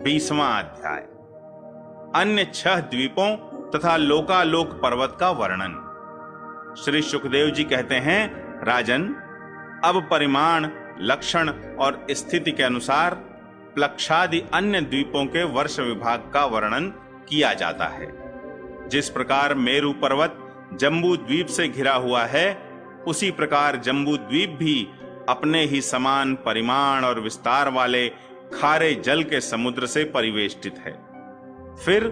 20वां अध्याय। अन्य 6 द्वीपों तथा लोकालोक पर्वत का वर्णन। श्री सुखदेव जी कहते हैं, राजन, अब परिमाण, लक्षण और स्थिति के अनुसार प्लक्षादि अन्य द्वीपों के वर्ष विभाग का वर्णन किया जाता है। जिस प्रकार मेरु पर्वत जम्बू द्वीप से घिरा हुआ है, उसी प्रकार जम्बू द्वीप भी अपने ही समान परिमाण और विस्तार वाले खारे जल के समुद्र से परिवेष्टित है। फिर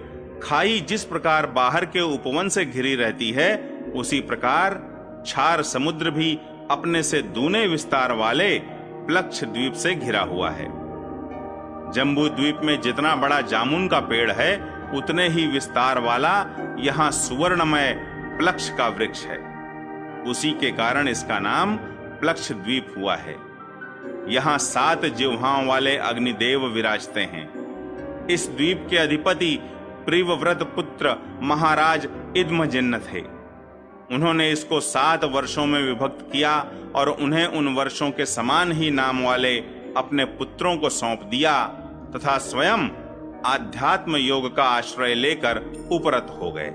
खाई जिस प्रकार बाहर के उपवन से घिरी रहती है, उसी प्रकार क्षार समुद्र भी अपने से दूने विस्तार वाले प्लक्ष द्वीप से घिरा हुआ है। जम्बू द्वीप में जितना बड़ा जामुन का पेड़ है, उतने ही विस्तार वाला यहाँ सुवर्णमय प्लक्ष का वृक्ष है। उसी के कारण इसका नाम प्लक्ष द्वीप हुआ है। यहाँ 7 जिह्वाओं वाले अग्निदेव विराजते हैं। इस द्वीप के अधिपति प्रिव्रत पुत्र महाराज इद्मजिन्न थे। उन्होंने इसको 7 वर्षों में विभक्त किया और उन्हें उन वर्षों के समान ही नाम वाले अपने पुत्रों को सौंप दिया तथा स्वयं आध्यात्म योग का आश्रय लेकर उपरत हो गए।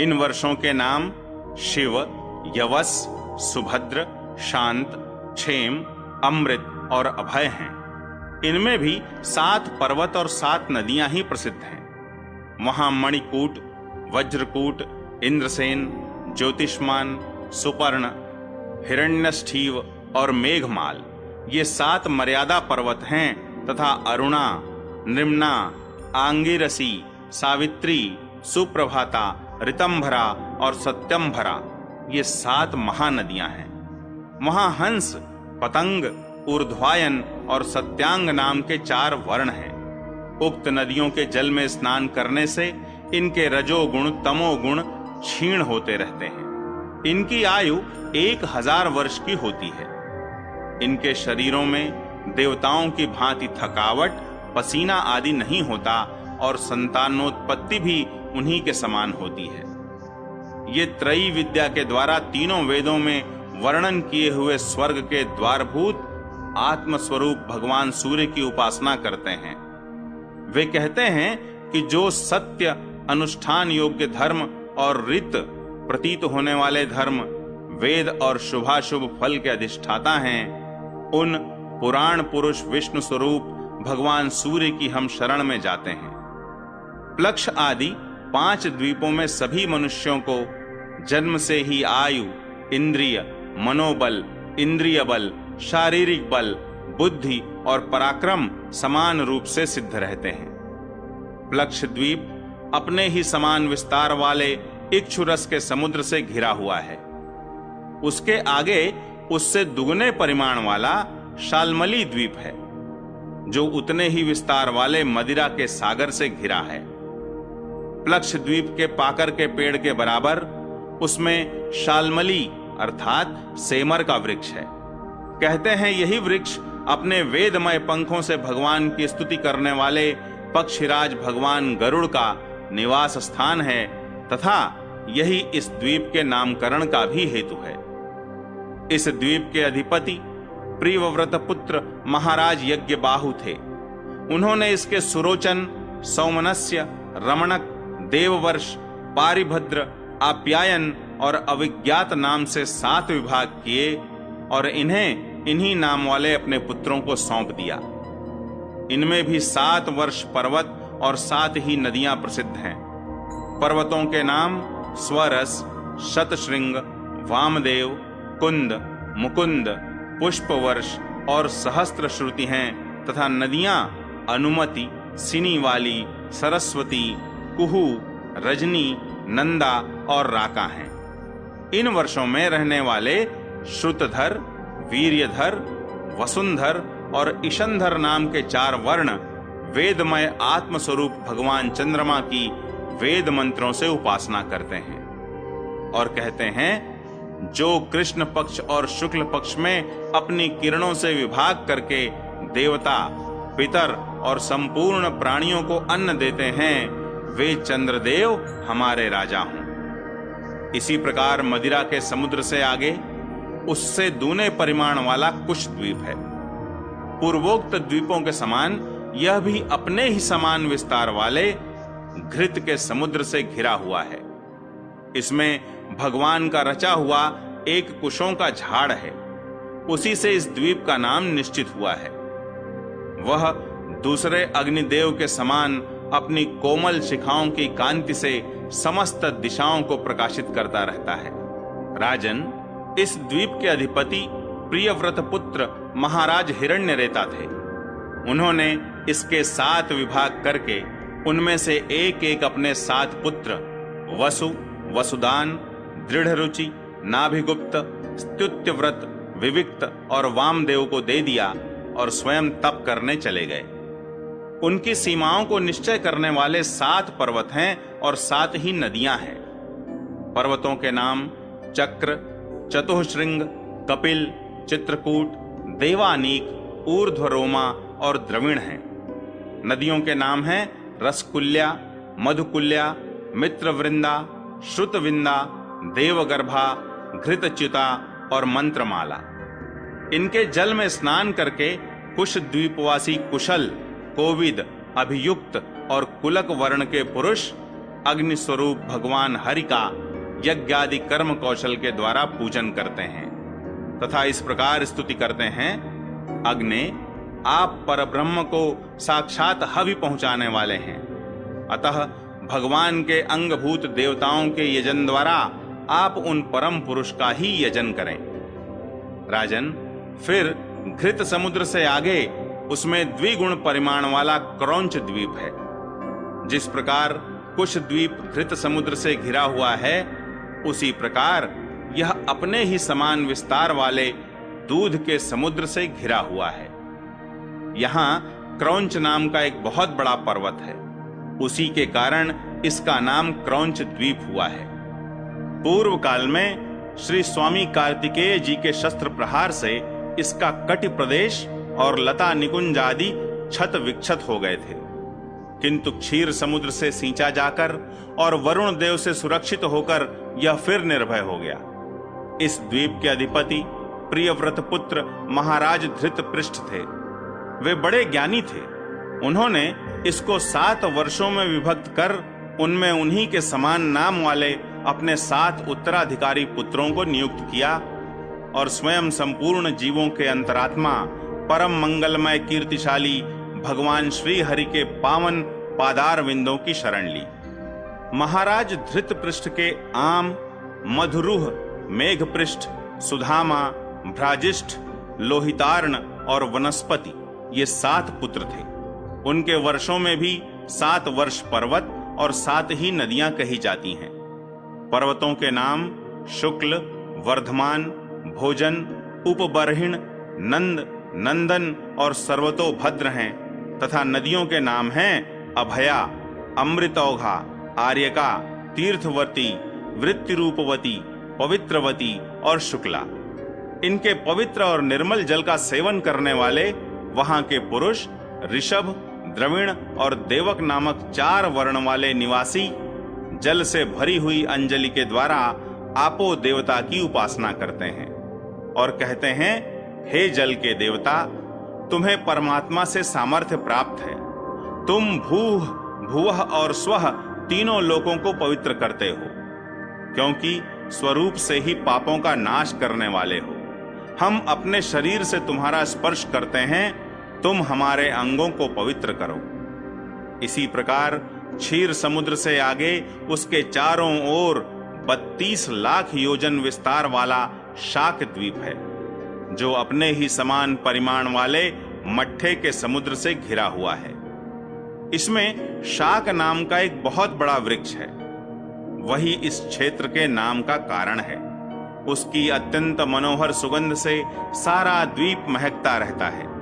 इन वर्षों के नाम शिव, यवस, सुभद्र, शांत, क्षेम, अमृत और अभय हैं। इनमें भी 7 पर्वत और 7 नदियां ही प्रसिद्ध हैं। वहां मणिकूट, वज्रकूट, इंद्रसेन, ज्योतिष्मान, सुपर्ण, हिरण्यष्ठीव और मेघमाल, ये 7 मर्यादा पर्वत हैं तथा अरुणा, निम्ना, आंगिरसी, सावित्री, सुप्रभाता, ऋतंभरा और सत्यंभरा, ये 7 महानदियां हैं। वहां हंस, पतंग, ऊर्ध्वायन और सत्यांग नाम के 4 वर्ण हैं। उक्त नदियों के जल में स्नान करने से इनके रजोगुण तमोगुण क्षीण होते रहते हैं। इनकी आयु 1000 वर्ष की होती है। इनके शरीरों में देवताओं की भांति थकावट, पसीना आदि नहीं होता और संतानोत्पत्ति भी उन्हीं के समान होती है। ये त्रयी विद्या के द्वारा तीनों वेदों में वर्णन किए हुए स्वर्ग के द्वारभूत आत्मस्वरूप भगवान सूर्य की उपासना करते हैं। वे कहते हैं कि जो सत्य, अनुष्ठान योग्य धर्म और रित प्रतीत होने वाले धर्म, वेद और शुभाशुभ फल के अधिष्ठाता हैं, उन पुराण पुरुष विष्णु स्वरूप भगवान सूर्य की हम शरण में जाते हैं। प्लक्ष आदि 5 द्वीपों में सभी मनुष्यों को जन्म से ही आयु, इंद्रिय, मनोबल, इंद्रिय बल, शारीरिक बल, बुद्धि और पराक्रम समान रूप से सिद्ध रहते हैं। प्लक्ष द्वीप अपने ही समान विस्तार वाले इक्षुरस के समुद्र से घिरा हुआ है। उसके आगे उससे दुगने परिमाण वाला शाल्मली द्वीप है, जो उतने ही विस्तार वाले मदिरा के सागर से घिरा है। प्लक्ष द्वीप के पाकर के पेड़ के बराबर उसमें शाल्मली अर्थात सेमर का वृक्ष है। कहते हैं यही वृक्ष अपने वेदमय पंखों से भगवान की स्तुति करने वाले पक्षीराज भगवान गरुड़ का निवास स्थान है तथा यही इस द्वीप के नामकरण का भी हेतु है। इस द्वीप के अधिपति प्रिव्रत पुत्र महाराज यज्ञबाहु थे। उन्होंने इसके सुरोचन, सौमनस्य, रमणक, देववर्ष, पारिभद्र, आप्यायन और अविज्ञात नाम से 7 विभाग किए और इन्हें इन्हीं नाम वाले अपने पुत्रों को सौंप दिया। इनमें भी 7 वर्ष पर्वत और 7 ही नदियां प्रसिद्ध हैं। पर्वतों के नाम स्वरस, शतशृंग, वामदेव, कुंद, मुकुंद, पुष्पवर्ष और सहस्त्र श्रुति हैं तथा नदियां अनुमति, सिनीवाली, सरस्वती, कुहू, रजनी, नंदा और राका हैं। इन वर्षों में रहने वाले श्रुतधर, वीर्यधर, वसुंधर और ईशंधर नाम के 4 वर्ण वेदमय आत्मस्वरूप भगवान चंद्रमा की वेद मंत्रों से उपासना करते हैं और कहते हैं, जो कृष्ण पक्ष और शुक्ल पक्ष में अपनी किरणों से विभाग करके देवता, पितर और संपूर्ण प्राणियों को अन्न देते हैं, वे चंद्रदेव हमारे राजा हों। इसी प्रकार मदिरा के समुद्र से आगे उससे दूने परिमाण वाला कुश द्वीप है। पूर्वोक्त द्वीपों के समान यह भी अपने ही समान विस्तार वाले घृत के समुद्र से घिरा हुआ है। इसमें भगवान का रचा हुआ एक कुशों का झाड़ है। उसी से इस द्वीप का नाम निश्चित हुआ है। वह दूसरे अग्निदेव के समान अपनी कोमल शिखाओं की कांति से समस्त दिशाओं को प्रकाशित करता रहता है। राजन, इस द्वीप के अधिपति प्रियव्रत पुत्र महाराज हिरण्यरेता थे। उन्होंने इसके 7 विभाग करके उनमें से एक एक अपने 7 पुत्र वसु, वसुदान, दृढ़रुचि, नाभिगुप्त, स्तुत्यव्रत, विविक्त और वामदेव को दे दिया और स्वयं तप करने चले गए। उनकी सीमाओं को निश्चय करने वाले 7 पर्वत हैं और 7 ही नदियां हैं। पर्वतों के नाम चक्र, चतुःश्रृंग, कपिल, चित्रकूट, देवानीक, ऊर्ध्वरोमा और द्रविण हैं। नदियों के नाम हैं रसकुल्या, मधुकुल्या, मित्रवृंदा, श्रुतविंदा, देवगर्भा, घृतच्युता और मंत्रमाला। इनके जल में स्नान करके कुश द्वीपवासी कुशल, कोविद, अभियुक्त और कुलक वर्ण के पुरुष अग्नि स्वरूप भगवान हरि का यज्ञादि कर्म कौशल के द्वारा पूजन करते हैं तथा इस प्रकार स्तुति करते हैं, अग्ने, आप परब्रह्म को साक्षात हवि पहुंचाने वाले हैं। अतः भगवान के अंगभूत देवताओं के यजन द्वारा आप उन परम पुरुष का ही यजन करें। राजन, फिर घृत समुद्र से आगे उसमें द्विगुण परिमाण वाला क्रौंच द्वीप है। जिस प्रकार कुश द्वीप घृत समुद्र से घिरा हुआ है, उसी प्रकार यह अपने ही समान विस्तार वाले दूध के समुद्र से घिरा हुआ है। यहाँ क्रौंच नाम का एक बहुत बड़ा पर्वत है। उसी के कारण इसका नाम क्रौंच द्वीप हुआ है। पूर्व काल में श्री स्वामी कार्तिकेय जी के शस्त्र प्रहार से इसका कटि प्रदेश और लता निकुंज आदि क्षत विक्षत हो गए थे, किंतु क्षीर समुद्र से सींचा जाकर और वरुण देव से सुरक्षित होकर यह फिर निर्भय हो गया। इस द्वीप के अधिपति प्रियव्रत पुत्र महाराज धृतपृष्ठ थे। वे बड़े ज्ञानी थे। उन्होंने इसको 7 वर्षों में विभक्त कर उनमें उन्हीं के समान नाम वाले अपने 7 उत्तराधिकारी पुत्रों को नियुक्त किया और स्वयं संपूर्ण जीवों के अंतरात्मा परम मंगलमय कीर्तिशाली भगवान श्री हरि के पावन पादार विंदों की शरण ली। महाराज धृतपृष्ठ के आम, मधुरुह, मेघपृष्ठ, सुधामा, भ्राजिष्ठ, लोहितार्ण और वनस्पति ये 7 पुत्र थे। उनके वर्षों में भी 7 वर्ष पर्वत और 7 ही नदियां कही जाती हैं। पर्वतों के नाम शुक्ल, वर्धमान, भोजन, उपबर्हिण, नंद, नंदन और सर्वतोभद्र हैं तथा नदियों के नाम हैं अभया, अमृतौघा, आर्यका, तीर्थवती, वृत्तिरूपवती, पवित्रवती और शुक्ला। इनके पवित्र और निर्मल जल का सेवन करने वाले वहां के पुरुष ऋषभ, द्रविण और देवक नामक 4 वर्ण वाले निवासी जल से भरी हुई अंजलि के द्वारा आपो देवता की उपासना करते हैं और कहते हैं, हे जल के देवता, तुम्हें परमात्मा से सामर्थ्य प्राप्त है। तुम भूः, भुवः और स्वः तीनों लोकों को पवित्र करते हो, क्योंकि स्वरूप से ही पापों का नाश करने वाले हो। हम अपने शरीर से तुम्हारा स्पर्श करते हैं, तुम हमारे अंगों को पवित्र करो। इसी प्रकार क्षीर समुद्र से आगे उसके चारों ओर 32 लाख योजन विस्तार वाला शाक द्वीप है, जो अपने ही समान परिमाण वाले मट्ठे के समुद्र से घिरा हुआ है। इसमें शाक नाम का एक बहुत बड़ा वृक्ष है। वही इस क्षेत्र के नाम का कारण है। उसकी अत्यंत मनोहर सुगंध से सारा द्वीप महकता रहता है।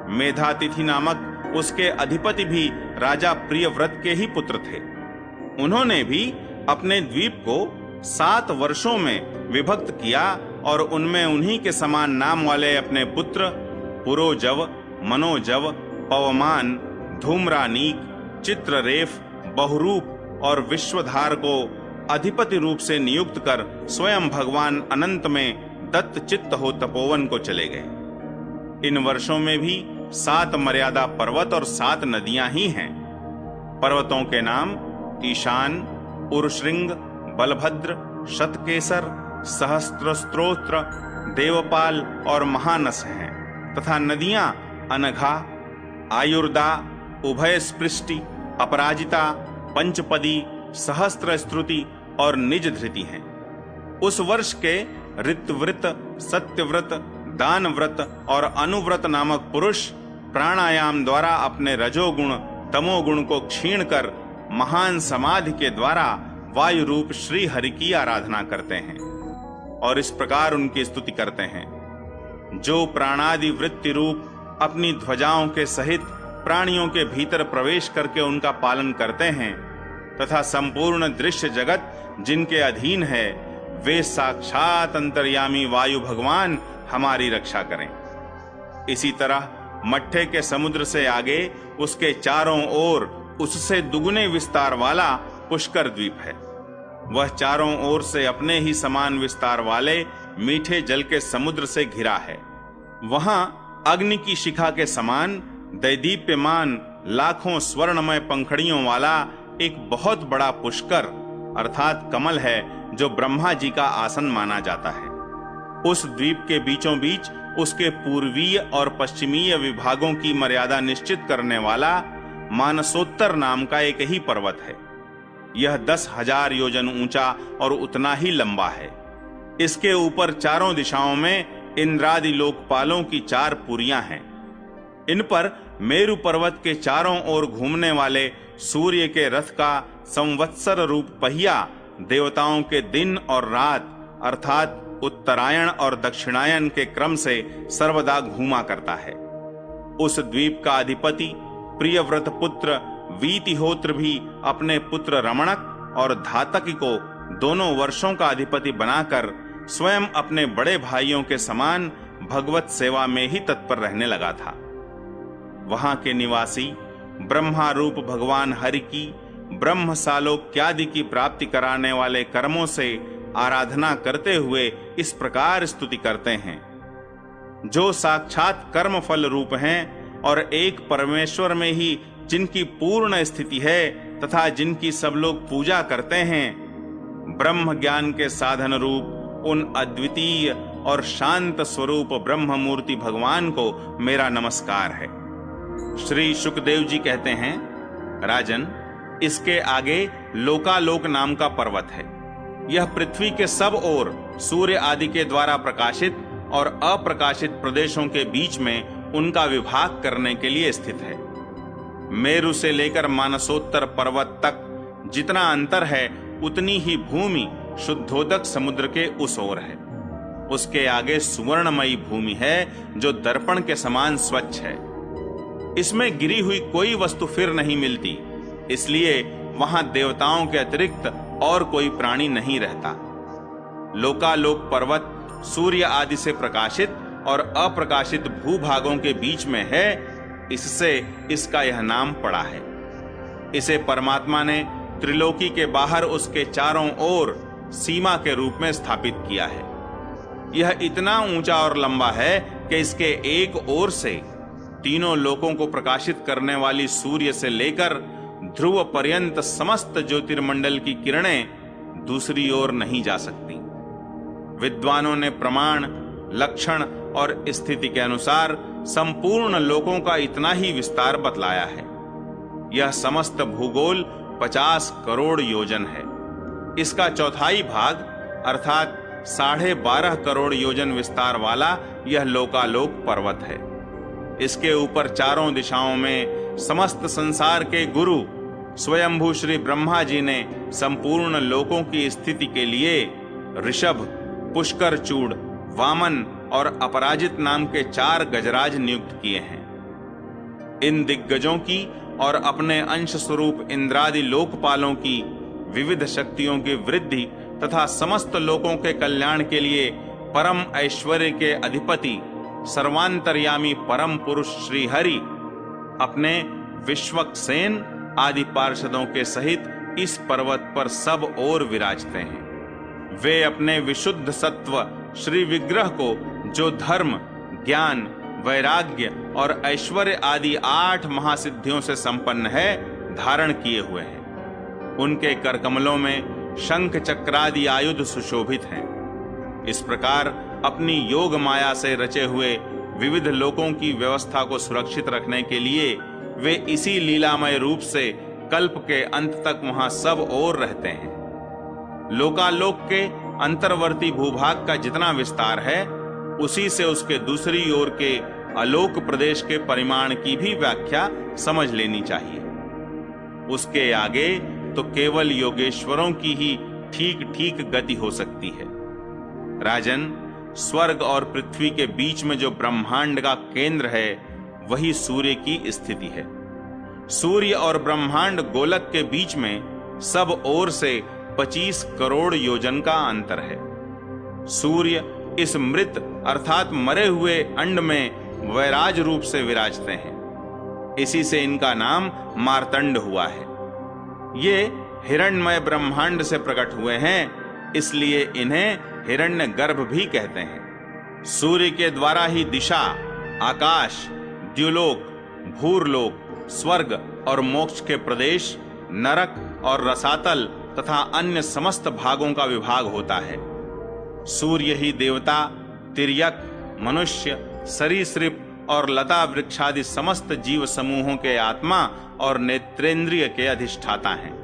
मेधातिथि नामक उसके अधिपति भी राजा प्रियव्रत के ही पुत्र थे। उन्होंने भी अपने द्वीप को 7 वर्षों में विभक्त किया और उनमें उन्हीं के समान नाम वाले अपने पुत्र पुरोजव, मनोजव, पवमान, धूम्रानीक, चित्ररेफ, बहुरूप और विश्वधार को अधिपति रूप से नियुक्त कर स्वयं भगवान अनंत में दत्त चित्त हो तपोवन को चले गए। इन वर्षों में भी 7 मर्यादा पर्वत और 7 नदियां ही हैं। पर्वतों के नाम ईशान, उरुश्रृंग, बलभद्र, शतकेसर, सहस्त्रस्त्रोत्र, देवपाल और महानस हैं तथा नदियां अनघा, आयुर्दा, उभय स्पृष्टि, अपराजिता, पंचपदी, सहस्त्रस्तुति और निज धृति हैं। उस वर्ष के ऋतव्रत, सत्यव्रत, दानव्रत और अनुव्रत नामक पुरुष प्राणायाम द्वारा अपने रजोगुण तमोगुण को क्षीण कर महान समाधि के द्वारा वायु रूप श्री हरि की आराधना करते हैं और इस प्रकार उनकी स्तुति करते हैं। जो प्राणादि वृत्ति रूप अपनी ध्वजाओं के सहित प्राणियों के भीतर प्रवेश करके उनका पालन करते हैं तथा संपूर्ण दृश्य जगत जिनके अधीन है, वे साक्षात अंतर्यामी वायु भगवान हमारी रक्षा करें। इसी तरह मट्ठे के समुद्र से आगे उसके चारों ओर उससे दुगुने विस्तार वाला पुष्कर द्वीप है। वह चारों ओर से अपने ही समान विस्तार वाले मीठे जल के समुद्र से घिरा है। वहां अग्नि की शिखा के समान दैदीप्यमान लाखों स्वर्णमय पंखड़ियों वाला एक बहुत बड़ा पुष्कर अर्थात कमल है जो ब्रह्मा जी का आसन माना जाता है। उस द्वीप के बीचों बीच उसके पूर्वीय और पश्चिमीय विभागों की मर्यादा निश्चित करने वाला मानसोत्तर नाम का एक ही पर्वत है। यह 10,000 योजन ऊंचा और उतना ही लंबा है। इसके ऊपर चारों दिशाओं में इंद्रादि लोकपालों की 4 पुरियां हैं। इन पर मेरु पर्वत के चारों ओर घूमने वाले सूर्य के रथ का संवत्सर रूप पहिया देवताओं के दिन और रात अर्थात उत्तरायण और दक्षिणायन के क्रम से सर्वदा घूमा करता है। उस द्वीप का अधिपति प्रियव्रत पुत्र वीतिहोत्र भी अपने पुत्र रमणक और धातकी को दोनों वर्षों का अधिपति बनाकर स्वयं अपने बड़े भाइयों के समान भगवत सेवा में ही तत्पर रहने लगा था। वहां के निवासी ब्रह्मा रूप भगवान हरि की ब्रह्म सालोक्यादि की प्राप्ति कराने वाले कर्मों से आराधना करते हुए इस प्रकार स्तुति करते हैं। जो साक्षात कर्म फल रूप हैं और एक परमेश्वर में ही जिनकी पूर्ण स्थिति है तथा जिनकी सब लोग पूजा करते हैं, ब्रह्म ज्ञान के साधन रूप उन अद्वितीय और शांत स्वरूप ब्रह्म मूर्ति भगवान को मेरा नमस्कार है। श्री शुकदेव जी कहते हैं, राजन, इसके आगे लोकालोक नाम का पर्वत है। यह पृथ्वी के सब ओर सूर्य आदि के द्वारा प्रकाशित और अप्रकाशित प्रदेशों के बीच में उनका विभाग करने के लिए स्थित है। मेरु से लेकर मानसोत्तर पर्वत तक जितना अंतर है उतनी ही भूमि शुद्धोदक समुद्र के उस ओर है। उसके आगे सुवर्णमयी भूमि है जो दर्पण के समान स्वच्छ है। इसमें गिरी हुई कोई वस्तु फिर नहीं मिलती, इसलिए वहां देवताओं के अतिरिक्त और कोई प्राणी नहीं रहता। लोकालोक पर्वत सूर्य आदि से प्रकाशित और अप्रकाशित भूभागों के बीच में है, इससे इसका यह नाम पड़ा है। इसे परमात्मा ने त्रिलोकी के बाहर उसके चारों ओर सीमा के रूप में स्थापित किया है। यह इतना ऊंचा और लंबा है कि इसके एक ओर से तीनों लोकों को प्रकाशित करने वाली सूर्य से लेकर ध्रुव पर्यंत समस्त ज्योतिर्मंडल की किरणें दूसरी ओर नहीं जा सकती। विद्वानों ने प्रमाण, लक्षण और स्थिति के अनुसार संपूर्ण लोकों का इतना ही विस्तार बतलाया है। यह समस्त भूगोल 50 करोड़ योजन है। इसका चौथाई भाग अर्थात 12.5 करोड़ योजन विस्तार वाला यह लोकालोक पर्वत है। इसके ऊपर चारों दिशाओं में समस्त संसार के गुरु स्वयंभू श्री ब्रह्मा जी ने संपूर्ण लोकों की स्थिति के लिए ऋषभ, पुष्कर चूड़, वामन और अपराजित नाम के 4 गजराज नियुक्त किए हैं। इन दिग्गजों की और अपने अंश स्वरूप इंद्रादि लोकपालों की विविध शक्तियों की वृद्धि तथा समस्त लोकों के कल्याण के लिए परम ऐश्वर्य के अधिपति सर्वांतर्यामी परम पुरुष श्री हरि अपने विश्वक्सेन आदि पार्षदों के सहित इस पर्वत पर सब ओर विराजते हैं। वे अपने विशुद्ध सत्व श्री विग्रह को जो धर्म, ज्ञान, वैराग्य और ऐश्वर्य आदि 8 महासिद्धियों से संपन्न है, धारण किए हुए हैं। उनके करकमलों में शंख चक्रादि आयुध सुशोभित हैं। इस प्रकार अपनी योग माया से रचे हुए विविध लोकों की व्यवस्था को सुरक्षित रखने के लिए वे इसी लीलामय रूप से कल्प के अंत तक वहां सब ओर रहते हैं। लोकालोक के अंतर्वर्ती भूभाग का जितना विस्तार है, उसी से उसके दूसरी ओर के अलोक प्रदेश के परिमाण की भी व्याख्या समझ लेनी चाहिए। उसके आगे तो केवल योगेश्वरों की ही ठीक ठीक गति हो सकती है। राजन, स्वर्ग और पृथ्वी के बीच में जो ब्रह्मांड का केंद्र है, वही सूर्य की स्थिति है। सूर्य और ब्रह्मांड गोलक के बीच में सब ओर से 25 करोड़ योजन का अंतर है। सूर्य इस मृत अर्थात मरे हुए अंड में वैराज रूप से विराजते हैं। इसी से इनका नाम मार्तंड हुआ है। ये हिरण्मय ब्रह्मांड से प्रकट हुए हैं, इसलिए इन्हें हिरण्यगर्भ भी कहते हैं। सूर्य के द्वारा ही दिशा, आकाश, द्युलोक, भूरलोक, स्वर्ग और मोक्ष के प्रदेश, नरक और रसातल तथा अन्य समस्त भागों का विभाग होता है। सूर्य ही देवता, तिर्यक, मनुष्य, सरीसृप और लता वृक्षादि समस्त जीव समूहों के आत्मा और नेत्रेंद्रिय के अधिष्ठाता हैं।